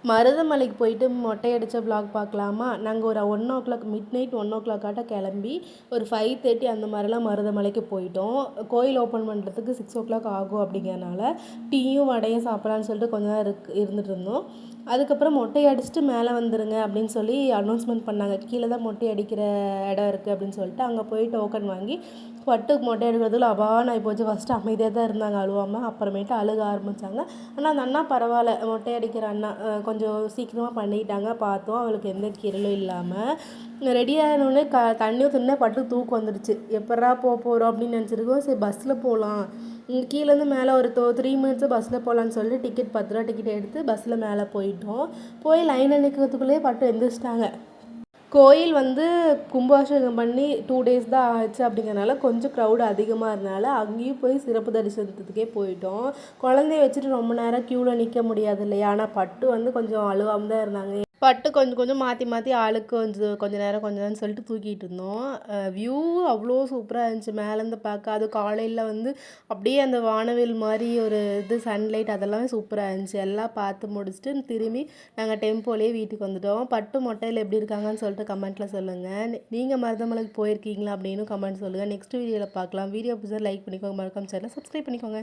மருதமலைக்கு போயிட்டு மொட்டை அடித்த vlog பார்க்கலாமா? நாங்கள் ஒரு 1:00 மிட் நைட் 1:00 கிளம்பி ஒரு 5:30 அந்த மாதிரிலாம் மருதமலைக்கு போயிட்டோம். கோயில் ஓப்பன் பண்ணுறதுக்கு 6:00 ஆகும் அப்படிங்கிறனால டீயும் வடையும் சாப்பிட்லான்னு சொல்லிட்டு கொஞ்ச நேரம் இருந்துட்டு இருந்தோம். அதுக்கப்புறம் மொட்டை அடிச்சுட்டு மேலே வந்துடுங்க அப்படின்னு சொல்லி அனௌன்ஸ்மெண்ட் பண்ணாங்க. கீழே தான் மொட்டை அடிக்கிற இடம் இருக்குது அப்படின்னு சொல்லிட்டு அங்கே போய் டோக்கன் வாங்கி பட்டுக்கு மொட்டை எடுக்கிறதுல அபான்னு ஆகிப்போச்சு. ஃபஸ்ட்டு அமைதியாக தான் இருந்தாங்க அழுவாமல், அப்புறமேட்டு அழுக ஆரம்பித்தாங்க. ஆனால் அந்த அண்ணா பரவாயில்ல, மொட்டை அடிக்கிற அண்ணா கொஞ்சம் சீக்கிரமாக பண்ணிக்கிட்டாங்க. பார்த்தோம் அவளுக்கு எந்த கீறலும் இல்லாமல் ரெடியானோடனே தண்ணி ஊற்றினே பட்டு தூக்கம் வந்துடுச்சு. எப்பட்றா போகிறோம் அப்படின்னு நினச்சிருக்கோம். சரி பஸ்ஸில் போகலாம், கீழேருந்து மேலே ஒரு 3 மினிட்ஸு பஸ்ஸில் போகலான்னு சொல்லிட்டு டிக்கெட் 10 ரூபா டிக்கெட் எடுத்து பஸ்ஸில் மேலே போயிட்டோம். போய் லைனில் நிற்கிறதுக்குள்ளேயே பட்டு எந்திரிச்சிட்டாங்க. கோயில் கும்பாபிஷேகம் பண்ணி 2 டேஸ் தான் ஆச்சு அப்படிங்கிறனால கொஞ்சம் க்ரௌடு அதிகமாக இருந்தனால அங்கேயும் போய் சிறப்பு தரிசனத்துக்கே போயிட்டோம். குழந்தைய வச்சுட்டு ரொம்ப நேரம் க்யூவில் நிற்க முடியாது இல்லையா? ஆனால் பட்டு கொஞ்சம் அழுவாமல் தான் இருந்தாங்க. பட்டு கொஞ்சம் கொஞ்சம் மாற்றி மாற்றி ஆளுக்கு கொஞ்சம் நேரம் சொல்லிட்டு தூக்கிட்டு இருந்தோம். வியூ அவ்வளோ சூப்பராக இருந்துச்சு மேலேருந்து பார்க்க. அது காலையில் அப்படியே அந்த வானவில் மாதிரி ஒரு சன்லைட் அதெல்லாம் சூப்பராக இருந்துச்சு. எல்லாம் பார்த்து முடிச்சுட்டு திரும்பி நாங்கள் டெம்போலேயே வீட்டுக்கு வந்துட்டோம். பட்டு மொட்டையில் எப்படி இருக்காங்கன்னு சொல்லிட்டு கமெண்ட்டில் சொல்லுங்கள். நீங்கள் மருதமலைக்கு போயிருக்கீங்களா அப்படின்னு கமெண்ட் சொல்லுங்கள். நெக்ஸ்ட் வீடியோவில் பார்க்கலாம். வீடியோ பிடிச்சா லைக் பண்ணிக்கோங்க, மறக்காம சேனலை சப்ஸ்கிரைப் பண்ணிக்கோங்க.